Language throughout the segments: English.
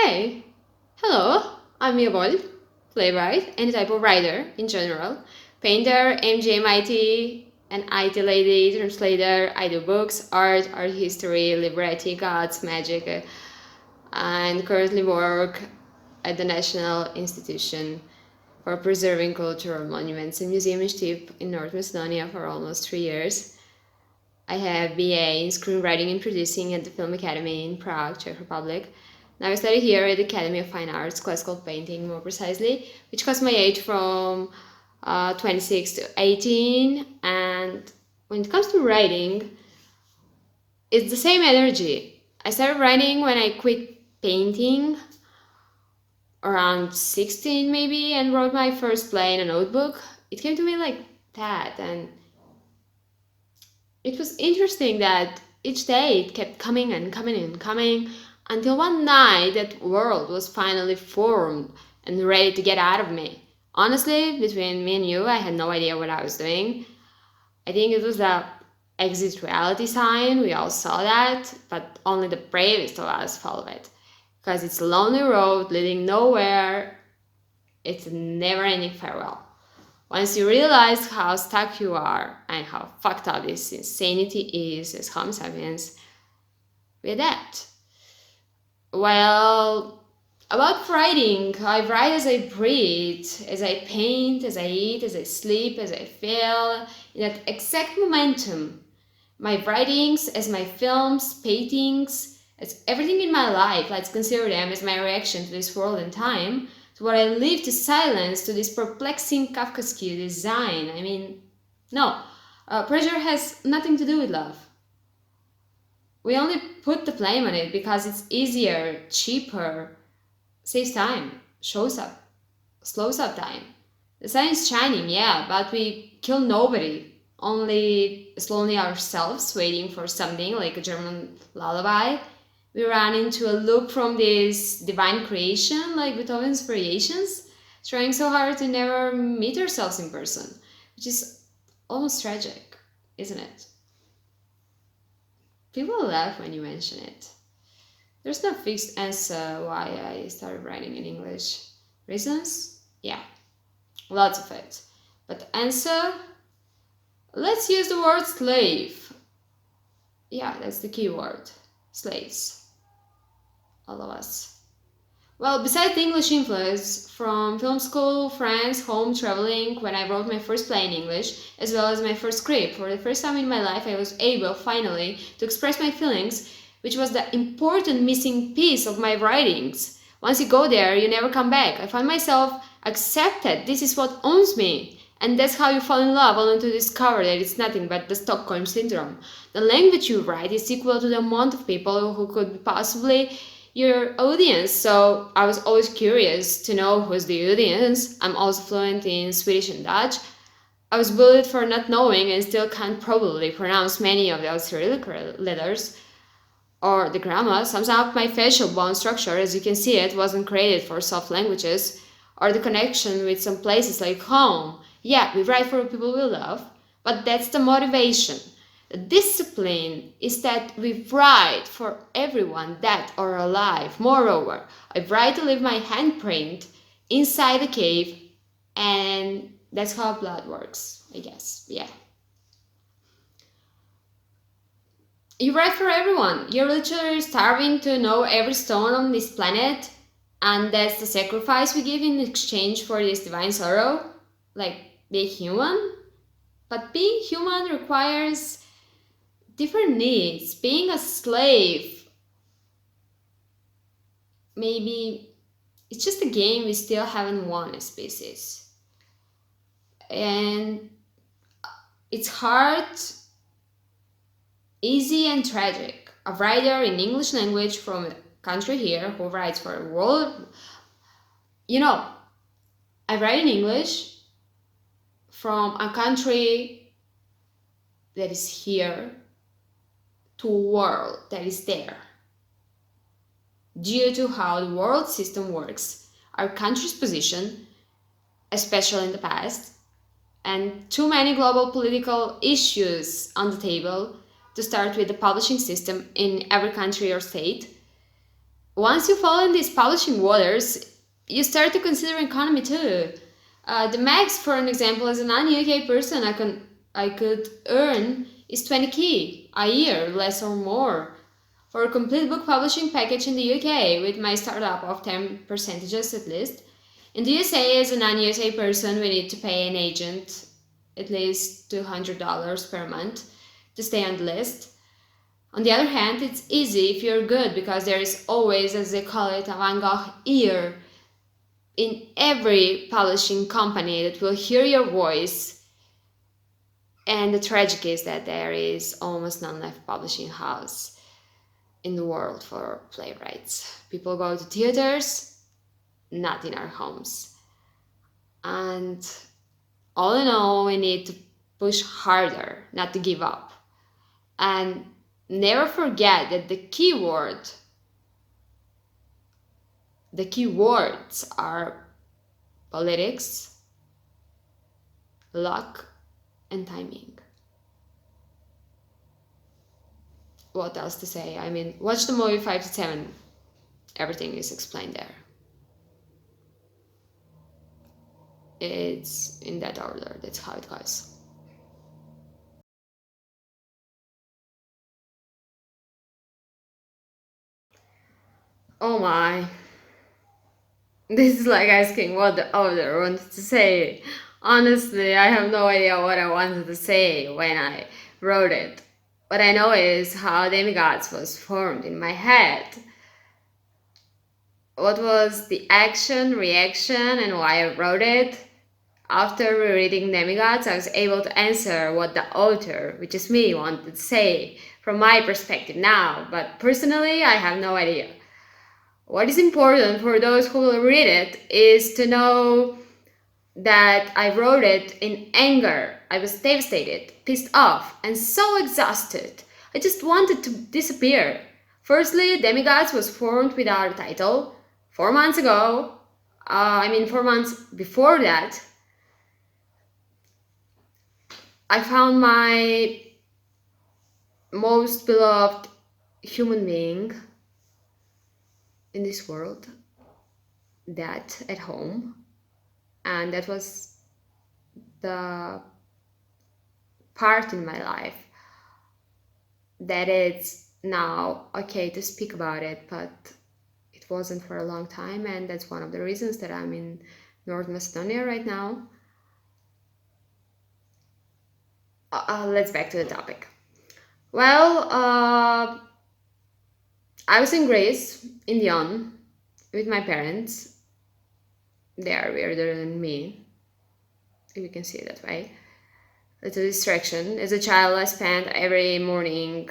Okay, hello, I'm Mia Efremova, playwright and type of writer in general, painter, MGMIT, an IT lady, translator. I do books, art history, libretti, gods, magic, and currently work at the National Institution for Preserving Cultural Monuments and Museum in Stip in North Macedonia for almost 3 years. I have BA in screenwriting and producing at the Film Academy in Prague, Czech Republic. Now I study here at the Academy of Fine Arts, classical painting more precisely, which cost my age from 26 to 18. And when it comes to writing, it's the same energy. I started writing when I quit painting, around 16 maybe, and wrote my first play in a notebook. It came to me like that, and it was interesting that each day it kept coming and coming and coming until one night that world was finally formed and ready to get out of me. Honestly, between me and you, I had no idea what I was doing. I think it was the exit reality sign. We all saw that, but only the bravest of us followed it. Because it's a lonely road leading nowhere. It's a never-ending farewell. Once you realize how stuck you are and how fucked up this insanity is as Homo sapiens, we adapt. Well, about writing, I write as I breathe, as I paint, as I eat, as I sleep, as I feel, in that exact momentum. My writings, as my films, paintings, as everything in my life, let's consider them as my reaction to this world and time, to what I live to silence, to this perplexing Kafkaesque design. I mean, no, pressure has nothing to do with love. We only put the blame on it because it's easier, cheaper, saves time, shows up, slows up time. The sun is shining, yeah, but we kill nobody, only slowly ourselves, waiting for something like a German lullaby. We run into a loop from this divine creation, like Beethoven's variations, trying so hard to never meet ourselves in person, which is almost tragic, isn't it? People laugh when you mention it. There's no fixed answer why I started writing in English. Reasons? Yeah, lots of it. But answer? Let's use the word slave. Yeah, that's the key word. Slaves. All of us. Well, besides the English influence from film school, friends, home, traveling, when I wrote my first play in English, as well as my first script, for the first time in my life I was able, finally, to express my feelings, which was the important missing piece of my writings. Once you go there, you never come back. I found myself accepted. This is what owns me. And that's how you fall in love, only to discover that it's nothing but the Stockholm Syndrome. The language you write is equal to the amount of people who could possibly your audience, so I was always curious to know who's the audience. I'm also fluent in Swedish and Dutch. I was bullied for not knowing and still can't probably pronounce many of those Cyrillic letters or the grammar. Sums up my facial bone structure, as you can see it, wasn't created for soft languages, or the connection with some places like home. Yeah, we write for people we love, but that's the motivation. The discipline is that we write for everyone dead or alive. Moreover, I write to leave my handprint inside the cave, and that's how blood works, I guess. Yeah. You write for everyone. You're literally starving to know every stone on this planet, and that's the sacrifice we give in exchange for this divine sorrow, like being human. But being human requires different needs. Being a slave, maybe it's just a game we still haven't won as species. And it's hard, easy, and tragic. A writer in English language from a country here who writes for a world. You know, I write in English from a country that is here to a world that is there. Due to how the world system works, our country's position, especially in the past, and too many global political issues on the table, to start with the publishing system in every country or state, once you fall in these publishing waters, you start to consider economy too. The max, for an example, as a non-UK person, I could earn is 20k a year, less or more, for a complete book publishing package in the UK with my startup of 10 percentages at least. In the USA, as a non-USA person, we need to pay an agent at least $200 per month to stay on the list. On the other hand, it's easy if you're good because there is always, as they call it, a Van Gogh ear in every publishing company that will hear your voice. And the tragic is that there is almost none left publishing house in the world for playwrights. People go to theaters, not in our homes. And all in all, we need to push harder, not to give up. And never forget that the keywords are politics, luck, and timing. What else to say? I mean, watch the movie 5 to 7. Everything is explained there. It's in that order. That's how it goes. Oh my. This is like asking what the author wanted to say. Honestly, I have no idea what I wanted to say when I wrote it. What I know is how Demigods was formed in my head. What was the action, reaction, and why I wrote it? After rereading Demigods, I was able to answer what the author, which is me, wanted to say from my perspective now, but personally, I have no idea. What is important for those who will read it is to know that I wrote it in anger. I was devastated, pissed off, and so exhausted. I just wanted to disappear. Firstly, Demigods was formed without a title 4 months ago. 4 months before that, I found my most beloved human being in this world, Dad, at home, and that was the part in my life that it's now okay to speak about it, but it wasn't for a long time, and that's one of the reasons that I'm in North Macedonia right now. Let's back to the topic. Well, I was in Greece, in Dion, with my parents. They are weirder than me, if you can see it that way. It's a distraction. As a child, I spent every morning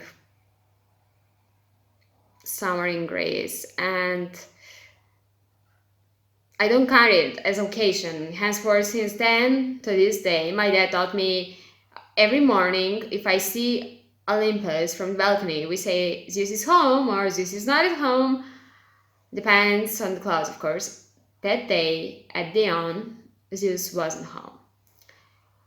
summer in Greece, and I don't count it as occasion. Henceforth, since then to this day, my dad taught me every morning, if I see Olympus from the balcony, we say Zeus is home or Zeus is not at home. Depends on the clouds, of course. That day at Dion, Zeus wasn't home.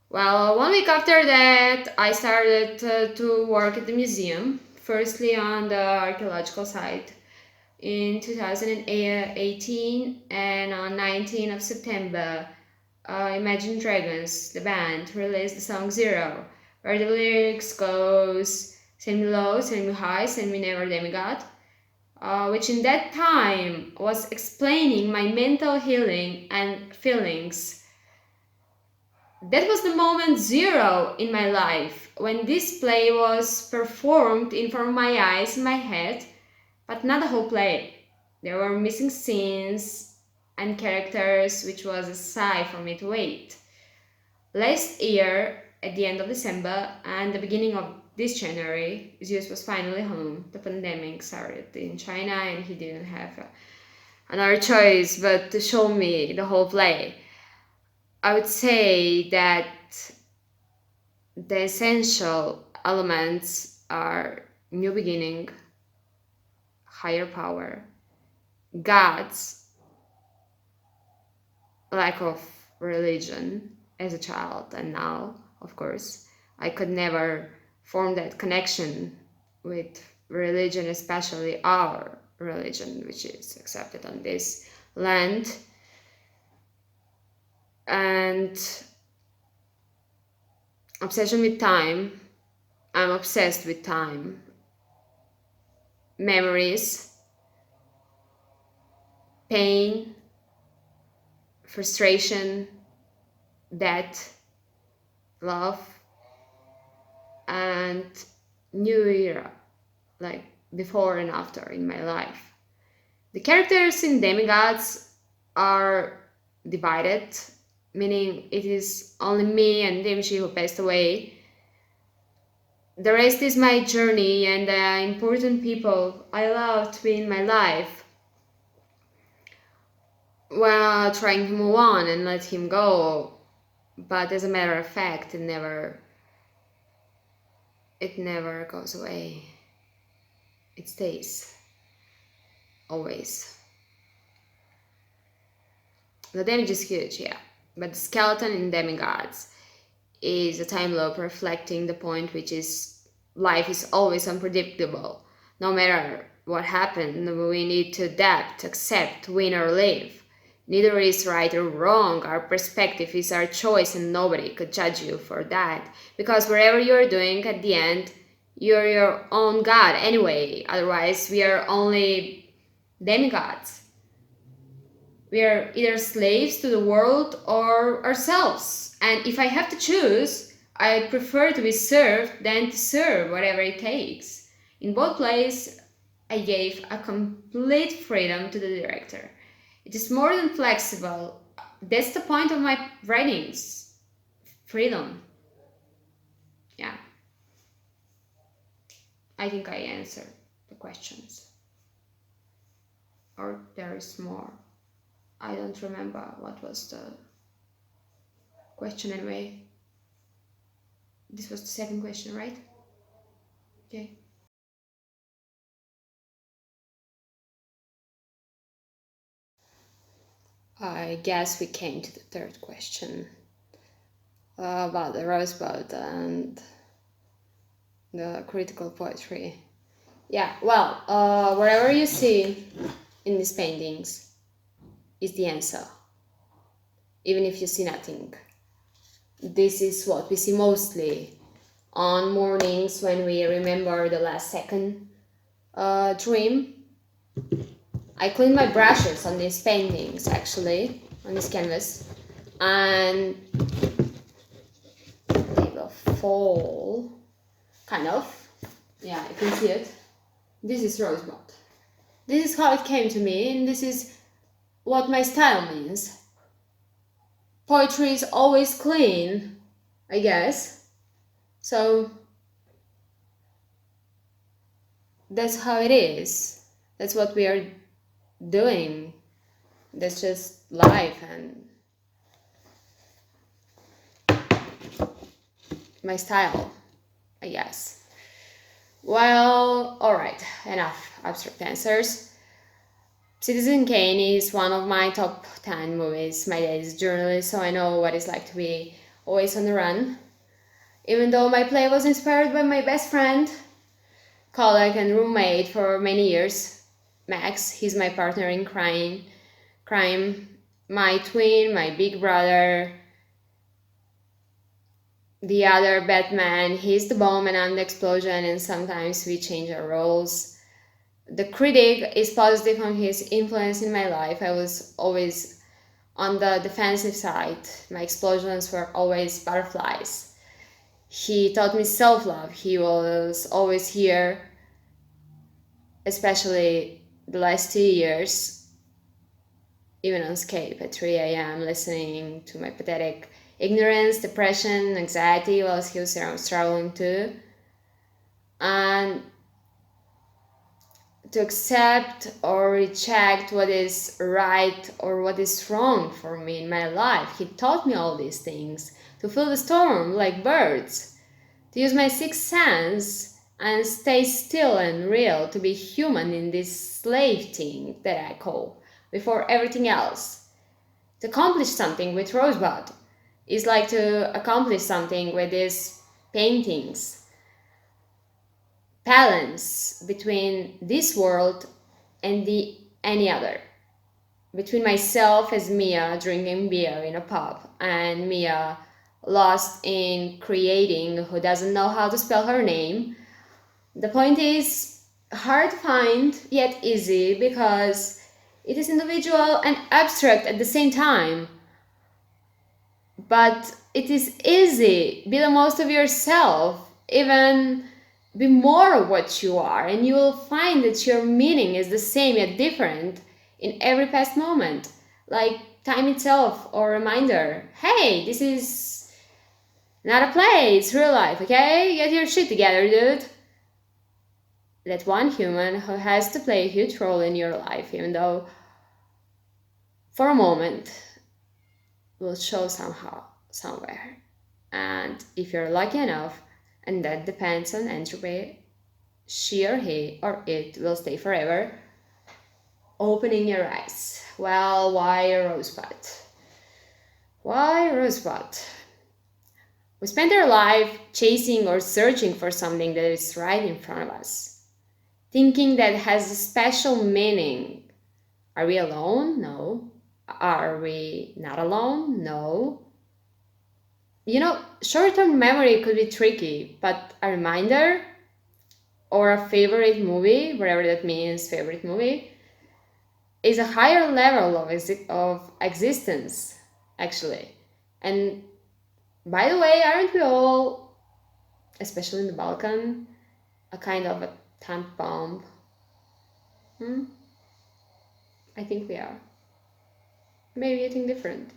Well, 1 week after that, I started to work at the museum, firstly on the archaeological site in 2018, and on 19th of September, Imagine Dragons, the band, released the song Zero, where the lyrics goes, send me low, send me high, send me never demigod, which in that time was explaining my mental healing and feelings. That was the moment zero in my life, when this play was performed in front of my eyes, in my head, but not the whole play. There were missing scenes and characters, which was a sigh for me to wait. Last year, at the end of December and the beginning of this January, Zeus was finally home. The pandemic started in China and he didn't have another choice but to show me the whole play. I would say that the essential elements are new beginning, higher power, God's lack of religion as a child, and now, of course, I could never form that connection with religion, especially our religion which is accepted on this land. And obsession with time. I'm obsessed with time. Memories, pain, frustration, death, love, and new era, like before and after in my life. The characters in Demigods are divided, meaning it is only me and Dimshi who passed away. The rest is my journey and the important people I love to be in my life, while trying to move on and let him go. But as a matter of fact, it never goes away. It stays, always. The damage is huge, yeah, but the skeleton in Demigods is a time loop reflecting the point, which is life is always unpredictable. No matter what happened, we need to adapt, accept, win or leave. Neither is right or wrong. Our perspective is our choice and nobody could judge you for that. Because whatever you're doing, at the end, you're your own god anyway. Otherwise, we are only demigods. We are either slaves to the world or ourselves. And if I have to choose, I prefer to be served than to serve, whatever it takes. In both plays, I gave a complete freedom to the director. It is more than flexible. That's the point of my writings. Freedom. Yeah. I think I answered the questions. Or there is more. I don't remember what was the question anyway. This was the second question, right? Okay. I guess we came to the third question about the Rosebud and the critical poetry. Yeah, well, whatever you see in these paintings is the answer, even if you see nothing. This is what we see mostly on mornings when we remember the last second dream. I clean my brushes on these paintings, actually, on this canvas, and they will fall, kind of. Yeah, you can see it. This is Rosebud. This is how it came to me, and this is what my style means. Poetry is always clean, I guess. So that's how it is. That's what we are doing. That's just life and my style, I guess. Well, alright, enough abstract answers. Citizen Kane is one of my top 10 movies. My dad is a journalist, so I know what it's like to be always on the run. Even though my play was inspired by my best friend, colleague and roommate for many years, Max. He's my partner in crime, my twin, my big brother, the other Batman. He's the bomb and I'm the explosion, and sometimes we change our roles. The critic is positive on his influence in my life. I was always on the defensive side. My explosions were always butterflies. He taught me self-love. He was always here, especially the last 2 years, even on SKYPE at 3 a.m., listening to my pathetic ignorance, depression, anxiety, while he was struggling too. And to accept or reject what is right or what is wrong for me in my life. He taught me all these things. To feel the storm like birds. To use my sixth sense and stay still and real. To be human in this slave thing that I call before everything else. To accomplish something with Rosebud is like to accomplish something with these paintings. Balance between this world and any other. Between myself as Mia drinking beer in a pub and Mia lost in creating who doesn't know how to spell her name, the point is hard to find yet easy because it is individual and abstract at the same time. But it is easy. Be the most of yourself. Even be more of what you are, and you will find that your meaning is the same yet different in every past moment. Like time itself or reminder. Hey, this is not a play, it's real life, okay? Get your shit together, dude. That one human who has to play a huge role in your life, even though for a moment will show somehow, somewhere. And if you're lucky enough, and that depends on entropy, she or he or it will stay forever, opening your eyes. Well, why Rosebud? Why Rosebud? We spend our life chasing or searching for something that is right in front of us, thinking that has a special meaning. Are we alone? No. Are we not alone? No. You know, short-term memory could be tricky, but a reminder or a favorite movie, whatever that means, favorite movie, is a higher level of existence, actually. And by the way, aren't we all, especially in the Balkan, a kind of a time bomb? I think we are. Maybe I think different.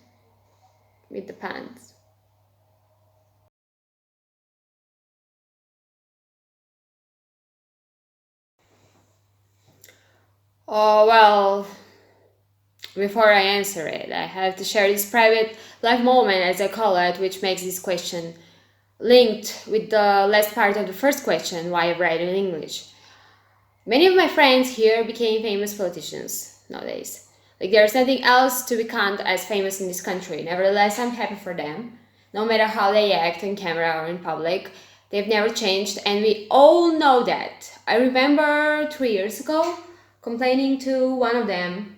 It depends. Oh, well, before I answer it, I have to share this private life moment, as I call it, which makes this question linked with the last part of the first question, why I write in English. Many of my friends here became famous politicians nowadays. Like there's nothing else to be counted as famous in this country. Nevertheless, I'm happy for them. No matter how they act on camera or in public, they've never changed, and we all know that. I remember 3 years ago complaining to one of them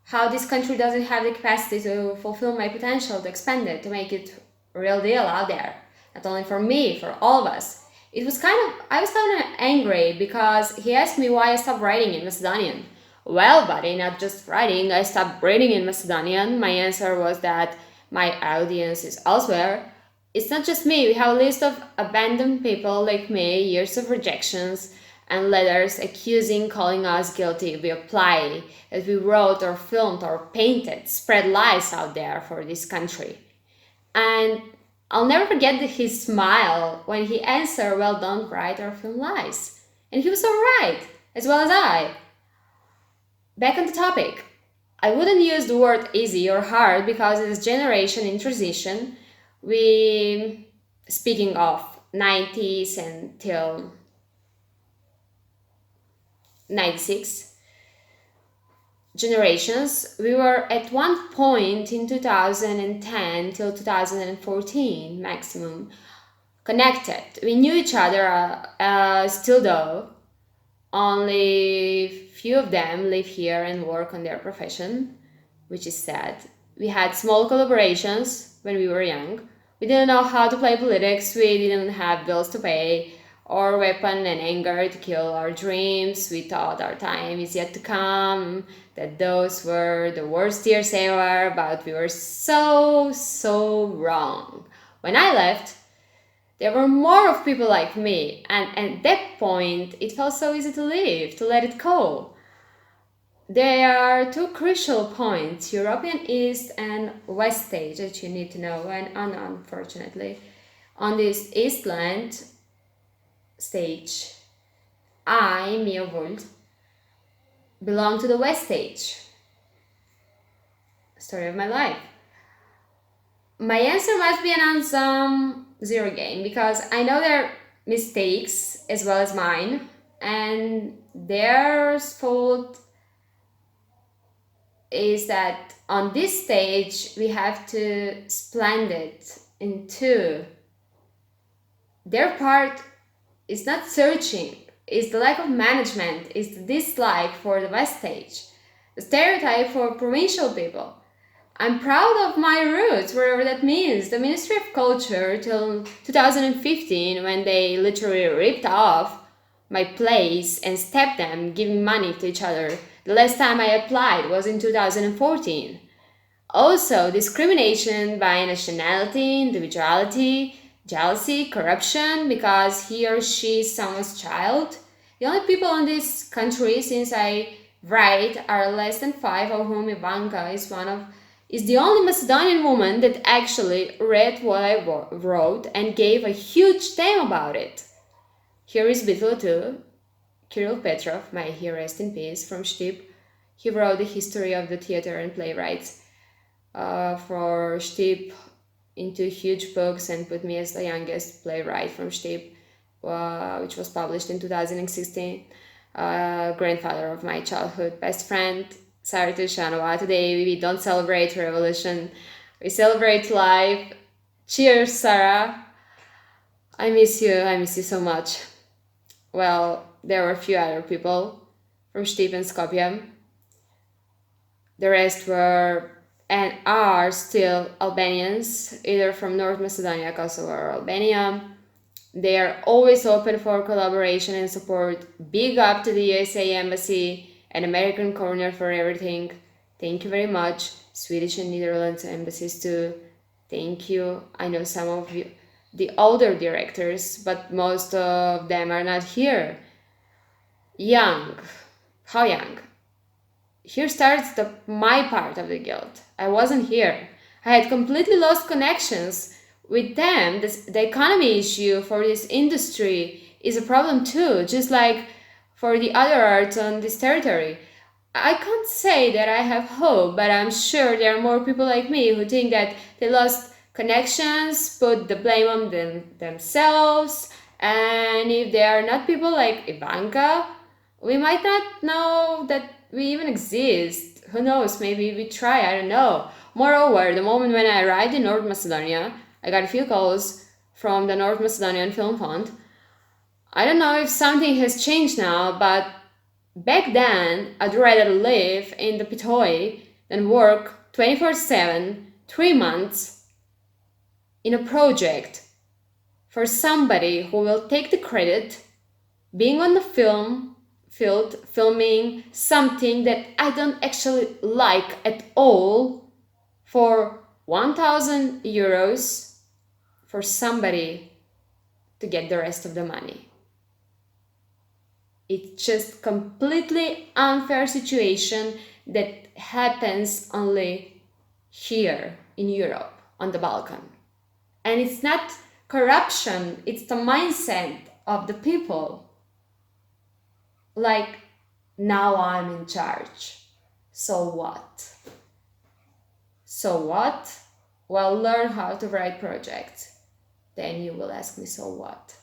how this country doesn't have the capacity to fulfill my potential, to expand it, to make it a real deal out there. Not only for me, for all of us. I was kind of angry because he asked me why I stopped writing in Macedonian. Well, buddy, not just writing, I stopped reading in Macedonian. My answer was that my audience is elsewhere. It's not just me, we have a list of abandoned people like me, years of rejections, and letters accusing, calling us guilty. We apply that we wrote or filmed or painted, spread lies out there for this country. And I'll never forget his smile when he answered, well, don't write or film lies. And he was so right, as well as I. Back on the topic. I wouldn't use the word easy or hard because it is generation in transition. Speaking of 90s until 96 generations, we were at one point in 2010 till 2014 maximum connected. We knew each other, still though only few of them live here and work on their profession, which is sad. We had small collaborations when we were young. We didn't know how to play politics, we didn't have bills to pay or weapon and anger to kill our dreams. We thought our time is yet to come, that those were the worst years ever, but we were so wrong. When I left, there were more of people like me, and at that point, it felt so easy to leave, to let it go. There are two crucial points, European East and West stage, that you need to know, and unfortunately, on this Eastland stage, I, Mia Efremova, belong to the West stage. Story of my life. My answer must be an unsum zero game because I know their mistakes as well as mine, and their fault is that on this stage we have to split it in two. Their part is not searching is the lack of management, is the dislike for the West stage, the stereotype for provincial people. I'm proud of my roots, wherever that means. The Ministry of Culture till 2015, when they literally ripped off my plays and stabbed them, giving money to each other. The last time I applied was in 2014. Also, discrimination by nationality, individuality, jealousy, corruption, because he or she is someone's child. The only people in this country, since I write, are less than 5, of whom Ivanka is the only Macedonian woman that actually read what I wrote and gave a huge damn about it. Here is Beetle too. Kirill Petrov, may he rest in peace, from Stip. He wrote the history of the theater and playwrights for Stip into huge books and put me as the youngest playwright from Stip, which was published in 2016. Grandfather of my childhood best friend, Sarah Tushanova. Today we don't celebrate revolution, we celebrate life. Cheers, Sarah. I miss you so much. Well, there were a few other people from Stip and Skopje. The rest were and are still Albanians, either from North Macedonia, Kosovo, or Albania. They are always open for collaboration and support. Big up to the USA Embassy and American Corner for everything. Thank you very much. Swedish and Netherlands embassies too. Thank you. I know some of you, the older directors, but most of them are not here. Young. How young? Here starts my part of the guilt. I wasn't here. I had completely lost connections with them. The economy issue for this industry is a problem too, just like for the other arts on this territory. I can't say that I have hope, but I'm sure there are more people like me who think that they lost connections, put the blame on themselves, and if they are not people like Ivanka, we might not know that we even exist. Who knows, maybe we try, I don't know. Moreover, the moment when I arrived in North Macedonia, I got a few calls from the North Macedonian Film Fund. I don't know if something has changed now, but back then I'd rather live in the Pitoi than work 24/7, 3 months in a project for somebody who will take the credit, being on the film field, filming something that I don't actually like at all, for 1,000 euros for somebody to get the rest of the money. It's just completely unfair situation that happens only here in Europe, on the Balkan. And it's not corruption, it's the mindset of the people. Like, now I'm in charge. So what? So what? Well, learn how to write projects. Then you will ask me, so what?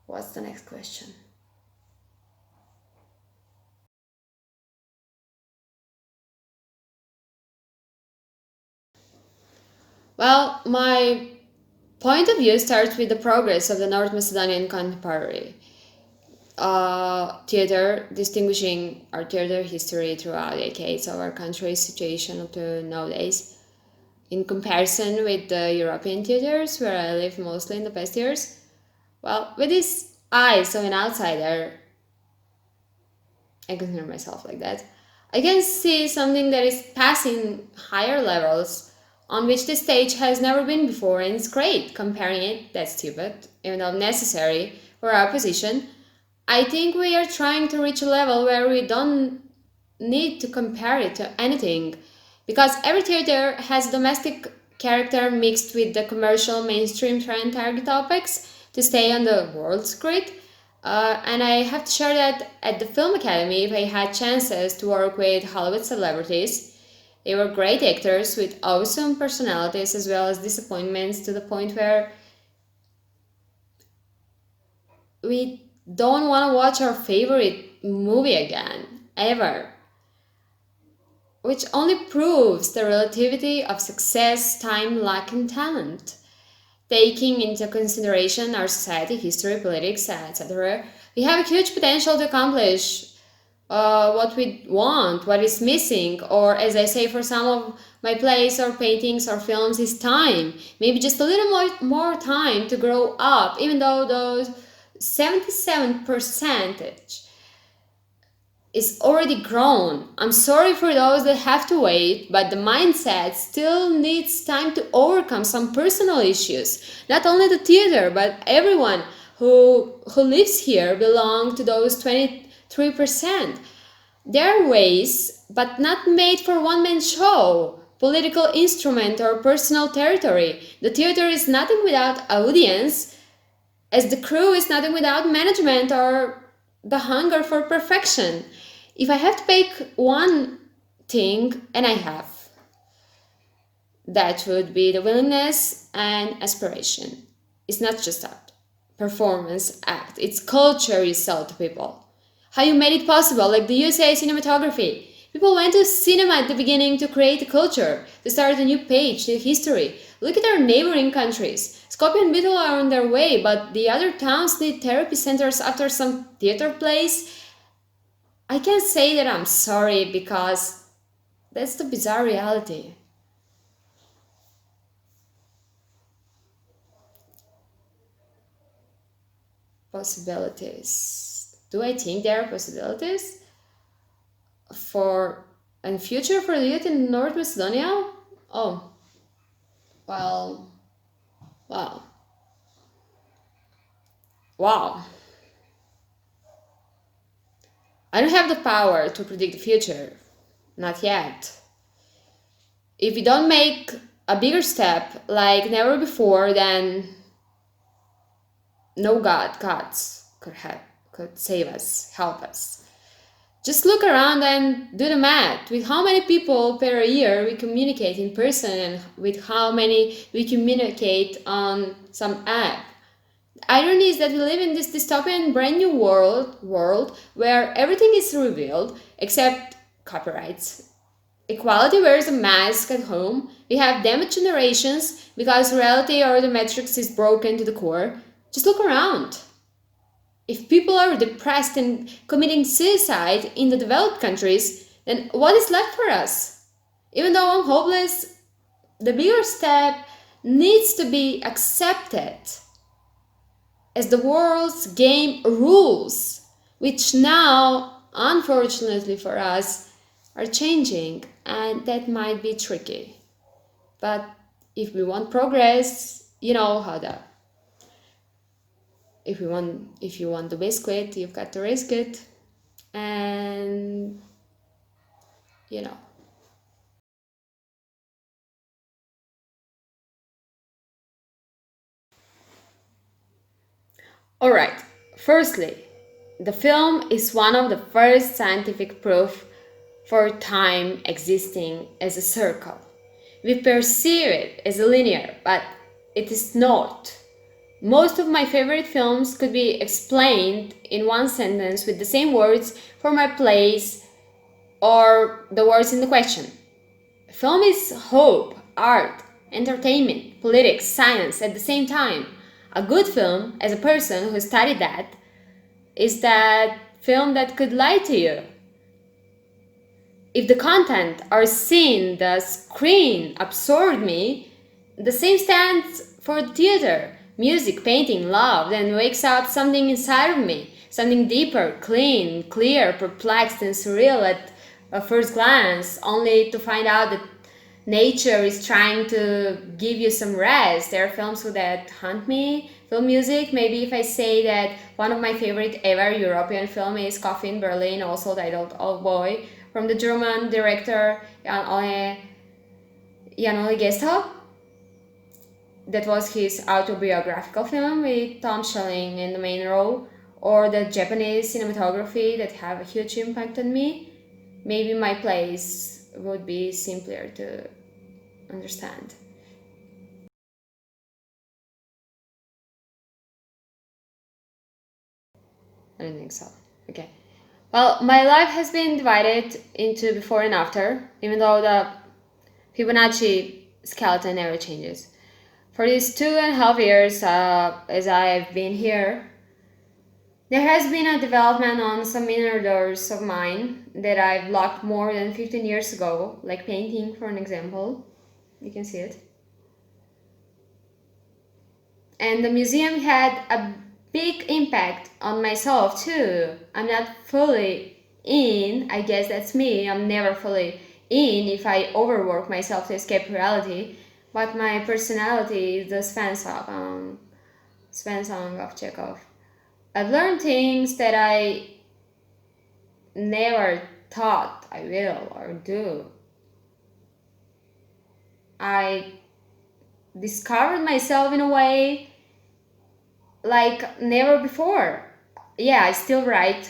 What's the next question? Well, my point of view starts with the progress of the North Macedonian contemporary theater, distinguishing our theater history throughout the decades of our country's situation up to nowadays. In comparison with the European theaters, where I lived mostly in the past years, well, with these eyes of an outsider, I consider myself like that, I can see something that is passing higher levels on which the stage has never been before, and it's great. Comparing it, that's stupid, even though necessary for our position. I think we are trying to reach a level where we don't need to compare it to anything, because every theater has domestic character mixed with the commercial mainstream trend target topics to stay on the world's grid. And I have to share that at the Film Academy, if I had chances to work with Hollywood celebrities, they were great actors with awesome personalities as well as disappointments, to the point where we don't want to watch our favorite movie again, ever. Which only proves the relativity of success, time, luck, and talent. taking into consideration our society, history, politics, etc., we have a huge potential to accomplish what we want, what is missing, or as I say for some of my plays or paintings or films, is time. Maybe just a little more time to grow up, even though those 77% is already grown. I'm sorry for those that have to wait, but the mindset still needs time to overcome some personal issues. Not only the theater, but everyone who lives here belong to those 23%. There are ways, but not made for one-man show, political instrument or personal territory. The theater is nothing without audience, as the crew is nothing without management or the hunger for perfection. If I have to pick one thing, and I have, that would be the willingness and aspiration. It's not just a performance act, it's culture you sell to people. How you made it possible, like the USA cinematography. People went to cinema at the beginning to create a culture, to start a new page, new history. Look at our neighboring countries. Skopje and Bitola are on their way, but the other towns need therapy centers after some theater plays. I can't say that I'm sorry because that's the bizarre reality. Possibilities. Do I think there are possibilities for a future for the youth in North Macedonia? Oh, well, wow. Wow. I don't have the power to predict the future. Not yet. If we don't make a bigger step like never before, then no gods could save us, help us. Just look around and do the math. With how many people per year we communicate in person and with how many we communicate on some app. The irony is that we live in this dystopian brand new world where everything is revealed except copyrights. Equality wears a mask at home. We have damaged generations because reality or the matrix is broken to the core. Just look around. If people are depressed and committing suicide in the developed countries, then what is left for us? Even though I'm hopeless, the bigger step needs to be accepted as the world's game rules, which now, unfortunately for us, are changing, and that might be tricky. But if we want progress, you know how that. If you want the biscuit, you've got to risk it, and you know. All right. Firstly, the film is one of the first scientific proof for time existing as a circle. We perceive it as a linear, but it is not. Most of my favorite films could be explained in one sentence with the same words for my plays or the words in the question. Film is hope, art, entertainment, politics, science at the same time. A good film, as a person who studied that, is that film that could lie to you. If the content or scene, the screen absorbed me, the same stands for theater. Music, painting, love, then wakes up something inside of me, something deeper, clean, clear, perplexed and surreal at a first glance, only to find out that nature is trying to give you some rest. There are films that haunt me. Film music, maybe if I say that one of my favorite ever European film is Coffee in Berlin, also titled Old Boy, from the German director Jan Ole Gestho. That was his autobiographical film with Tom Schelling in the main role, or the Japanese cinematography that have a huge impact on me. Maybe my plays would be simpler to understand. I don't think so. Okay. Well, my life has been divided into before and after, even though the Fibonacci skeleton never changes. For these 2.5 years as I've been here, there has been a development on some inner doors of mine that I've locked more than 15 years ago, like painting, for an example. You can see it. And the museum had a big impact on myself too. I'm not fully in, I guess that's me, I'm never fully in if I overwork myself to escape reality, but my personality is the Swan song of Chekhov. I've learned things that I never thought I will or do. I discovered myself in a way like never before. Yeah, I still write.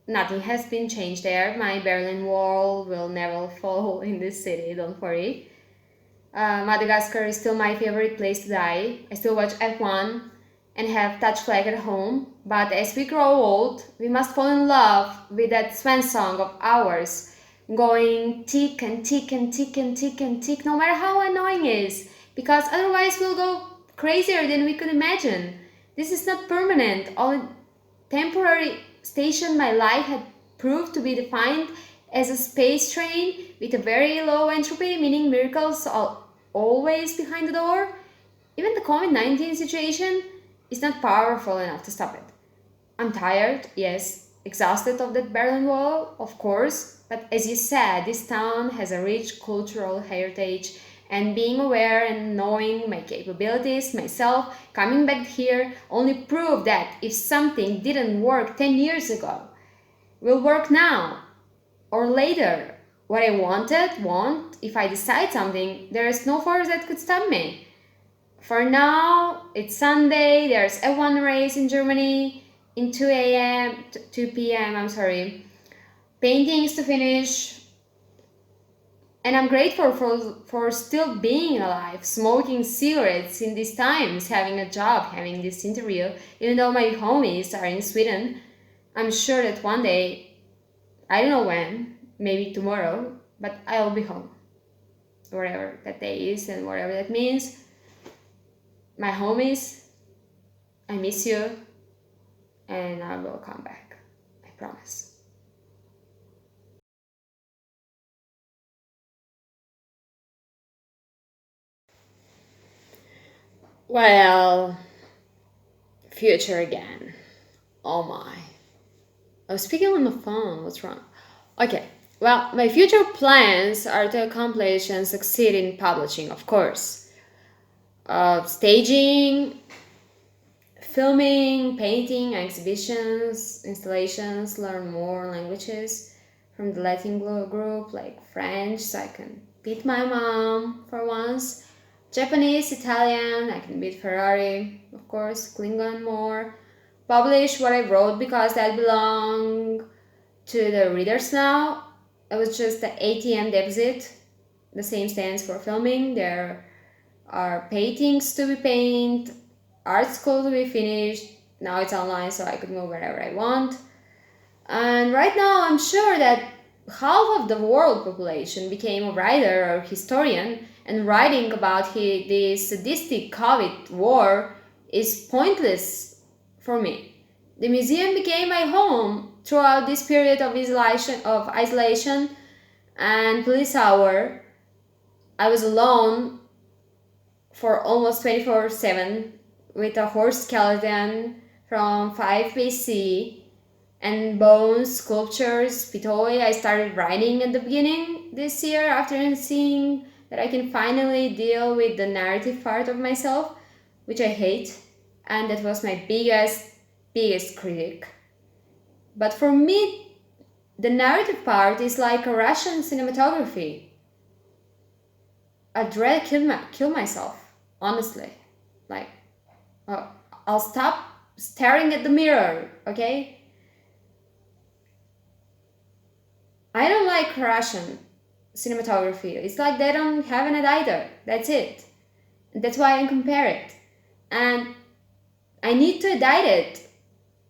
Nothing has been changed there. My Berlin Wall will never fall in this city, don't worry. Madagascar is still my favorite place to die. I still watch F1 and have touch flag at home. But as we grow old, we must fall in love with that swan song of ours, going tick and tick and tick and tick and tick, no matter how annoying it is, because otherwise we'll go crazier than we could imagine. This is not permanent. All temporary station my life had proved to be defined as a space train with a very low entropy, meaning miracles are always behind the door. Even the COVID-19 situation is not powerful enough to stop it. I'm tired, yes, exhausted of that Berlin Wall, of course, but as you said, this town has a rich cultural heritage, and being aware and knowing my capabilities myself, coming back here only proved that if something didn't work 10 years ago, will work now or later. What I won't. If I decide something, there is no force that could stop me. For now, it's Sunday, there's a one race in Germany in 2 p.m. I'm sorry. Paintings to finish. And I'm grateful for still being alive, smoking cigarettes in these times, having a job, having this interview. Even though my homies are in Sweden, I'm sure that one day, I don't know when, maybe tomorrow, but I'll be home. Whatever that day is and whatever that means. My homies, I miss you, and I will come back. I promise. Well, future again. Oh my. I was speaking on the phone. What's wrong? Okay. Well, my future plans are to accomplish and succeed in publishing, of course. Staging, filming, painting, exhibitions, installations, learn more languages from the Latin group like French, so I can beat my mom for once. Japanese, Italian, I can beat Ferrari, of course, Klingon more. Publish what I wrote because that belong to the readers now. It was just the ATM deposit. The same stands for filming. There are paintings to be painted, art school to be finished. Now it's online, so I could move wherever I want. And right now I'm sure that half of the world population became a writer or historian, and writing about this sadistic COVID war is pointless for me. The museum became my home throughout this period of isolation and police hour. I was alone for almost 24/7 with a horse skeleton from 5 BC and bones, sculptures, pitoi. I started writing at the beginning this year after seeing that I can finally deal with the narrative part of myself, which I hate, and that was my biggest critic. But for me, the narrative part is like a Russian cinematography. I'd rather kill myself, honestly. Like, I'll stop staring at the mirror, okay? I don't like Russian cinematography. It's like they don't have an either. That's it. That's why I compare it. And I need to edit it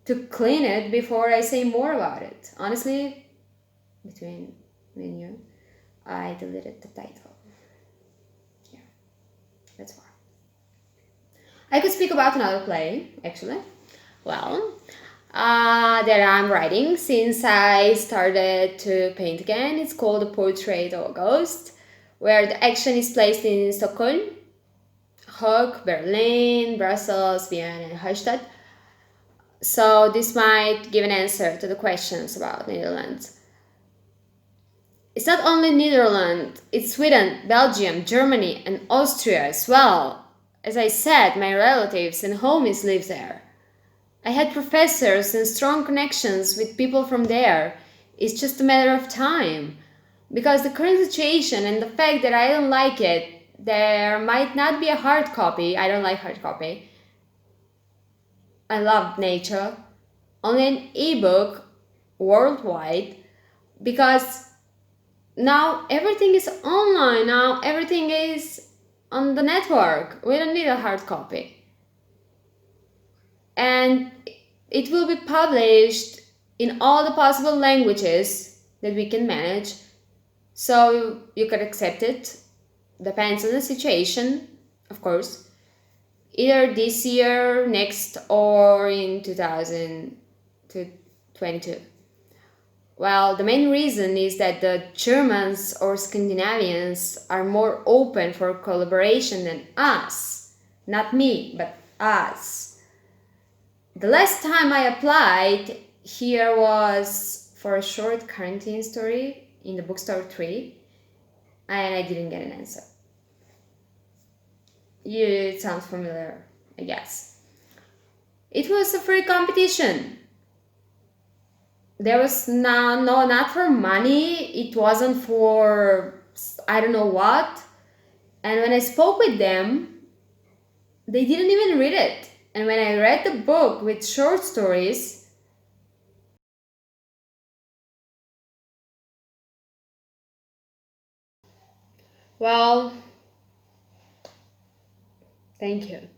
to clean it before I say more about it. Honestly, between me and you, I deleted the title. Yeah, that's why. I could speak about another play, actually. Well, that I'm writing since I started to paint again. It's called The Portrait of a Ghost, where the action is placed in Stockholm, Hague, Berlin, Brussels, Vienna, and Hallstatt. So this might give an answer to the questions about Netherlands. It's not only Netherlands, it's Sweden, Belgium, Germany, and Austria as well. As I said, my relatives and homies live there. I had professors and strong connections with people from there. It's just a matter of time. Because the current situation and the fact that I don't like it, there might not be a hard copy. I don't like hard copy. I love nature. Only an ebook worldwide, because now everything is online. Now everything is on the network. We don't need a hard copy. And it will be published in all the possible languages that we can manage, so you can accept it. Depends on the situation, of course. Either this year, next, or in 2022. Well, the main reason is that the Germans or Scandinavians are more open for collaboration than us. Not me, but us. The last time I applied here was for a short quarantine story in the bookstore 3, and I didn't get an answer. It sounds familiar, I guess. It was a free competition. There was not for money. It wasn't for I don't know what. And when I spoke with them, they didn't even read it. And when I read the book with short stories, well, thank you.